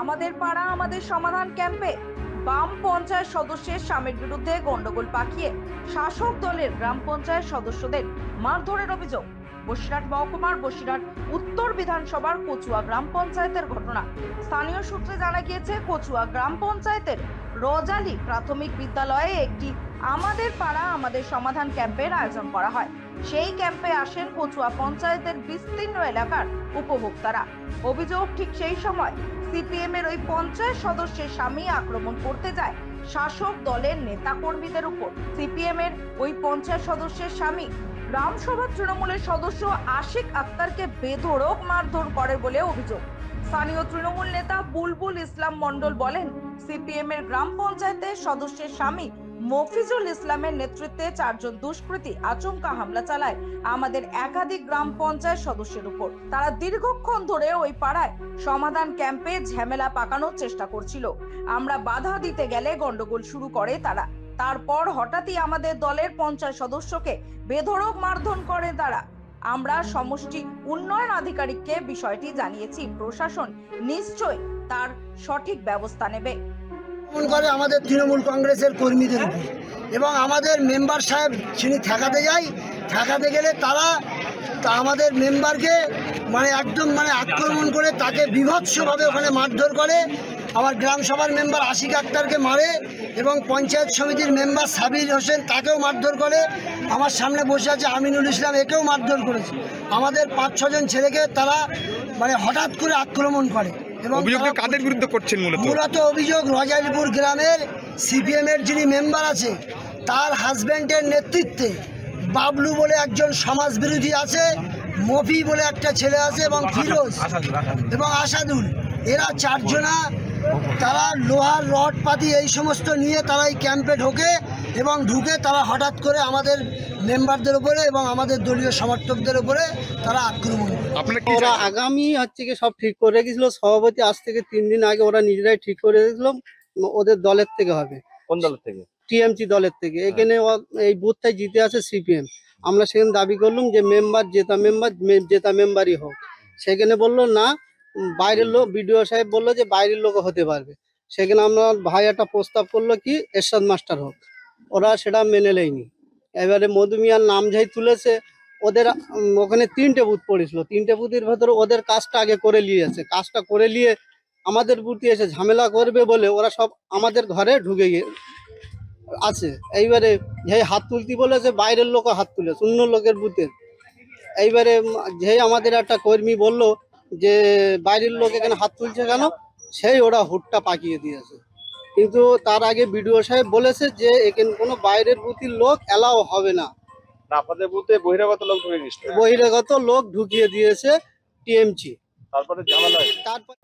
আমাদের পাড়া আমাদের সমাধান ক্যাম্পে বাম পঞ্চায়েত সদস্যের স্বামীর বিরুদ্ধে গন্ডগোল পাকিয়ে শাসক দলের গ্রাম পঞ্চায়েত সদস্যদের মারধরের অভিযোগ। বসিরহাট মহকুমার বসিরহাট উত্তর বিধানসভার কচুয়া গ্রাম পঞ্চায়েতের ঘটনা। স্থানীয় সূত্রে জানা গিয়েছে, কচুয়া গ্রাম পঞ্চায়েতের রজালি প্রাথমিক বিদ্যালয়ে একটি আমাদের পাড়া আমাদের সমাধান ক্যাম্পের আয়োজন করা হয়। সেই ক্যাম্পে আসেন কচুয়া পঞ্চায়েতের বিস্তীর্ণ এলাকার উপভোক্তারা। অভিযোগ, ঠিক সেই সময় সিপিএম এর ওই পঞ্চায়েত সদস্যের স্বামী আক্রমণ করতে যায় শাসক দলের নেতা কর্মীদের উপর। সিপিএম এর ওই পঞ্চায়েত সদস্যের স্বামী গ্রাম সভার তৃণমূলের সদস্য আশিক আক্তারকে বেধড়ক মারধর করে বলে অভিযোগ। স্থানীয় তৃণমূল নেতা বুলবুল ইসলাম মণ্ডল বলেন, সিপিএম এর গ্রাম পঞ্চায়েতের সদস্যের স্বামী মফিজুল ইসলামের নেতৃত্বে 4 জন দুষ্কৃতী আচমকা হামলা চালায় আমাদের একাধিক গ্রাম পঞ্চায়েত সদস্যের উপর। তারা দীর্ঘক্ষণ ধরে ওই পাড়ায় সমাধান ক্যাম্পে ঝামেলা পাকানোর চেষ্টা করছিল। আমরা বাধা দিতে গেলে গন্ডগোল শুরু করে তারা। তারপর হঠাৎই আমাদের দলের পঞ্চায়েত সদস্যকে বেধড়ক মারধর করে তারা। আমরা সমষ্টি উন্নয়ন আধিকারিককে বিষয়টি জানিয়েছি। প্রশাসন নিশ্চয়ই তার সঠিক ব্যবস্থা নেবে। করে আমাদের তৃণমূল কংগ্রেসের কর্মীদের উপর এবং আমাদের মেম্বার সাহেব যিনি ঠেকাতে গেলে তারা আমাদের মেম্বারকে একদম আক্রমণ করে তাকে বিভৎসভাবে ওখানে মারধর করে। আমার গ্রাম সভার মেম্বার আশিক আক্তারকে মারে এবং পঞ্চায়েত সমিতির মেম্বার সাবির হোসেন তাকেও মারধর করে। আমার সামনে বসে আছে আমিনুল ইসলাম, একেও মারধর করেছে। আমাদের 5-6 জন ছেলেকে তারা হঠাৎ করে আক্রমণ করে। এবং কাদের বিরুদ্ধে করছেন? মূলত অভিযোগ রজালিপুর গ্রামের সিপিএম এর যিনি মেম্বার আছে তার হাজব্যান্ডের নেতৃত্বে বাবলু বলে একজন সমাজ বিরোধী আছে, মফি বলে একটা ছেলে আছে এবং ফিরোজ এবং আসাদুল, এরা 4 জনা তারা লোহার রড পাতি এই সমস্ত নিয়ে তারা এই ক্যাম্পে ঢোকে এবং ঢুকে তারা হঠাৎ করে আমাদের মেম্বারদের উপরে এবং আমাদের দলীয় সমর্থকদের উপরে তারা আক্রমণ করে। ওরা আগামী কি সব ঠিক করে রেখেছিল, সভাপতি আজ থেকে 3 দিন আগে ওরা নিজেরাই ঠিক করে রেখেছিল ওদের দলের থেকে হবে। কোন দলের থেকে? টিএমসি দলের থেকে। এখানে এই বুথটাই জিতে আছে সিপিএম। আমরা সেখানে দাবি করলাম যে জেতা মেম্বারই হোক। সেখানে বললো না, বাইরের লোক, বিডিও সাহেব বললো যে বাইরের লোক হতে পারবে। সেখানে আমরা ভাই একটা প্রস্তাব করলো কি এরশাদ মাস্টার হোক, ওরা সেটা মেনে নেয়নি। এবারে মধুমিয়ার নাম যাই তুলেছে, ওদের ওখানে 3টে বুথ পড়েছিল, 3টে বুথের ভেতরে ওদের কাজটা আগে করে নিয়েছে। কাজটা করে নিয়ে আমাদের বুথে এসে ঝামেলা করবে বলে ওরা সব আমাদের ঘরে ঢুকে গিয়ে আছে। এইবারে যে হাত তুলতে বলেছে বাইরের লোকও হাত তুলে, শূন্য লোকের বুথের। এইবারে যে আমাদের একটা কর্মী বলল যে বাইরের লোক এখানে হাত তুলছে কেন, সেই ওরা হুটটা পাকিয়ে দিয়েছে। কিন্তু তার আগে বিডিও সাহেব বলেছে যে এখানে কোনো বাইরের বুথের লোক এলাও হবে না। আপনাদের বুথে বহিরাগত লোক ঢুকে গেছে, বহিরাগত লোক ঢুকিয়ে দিয়েছে টিএমসি। তারপরে ঝামেলা। তারপর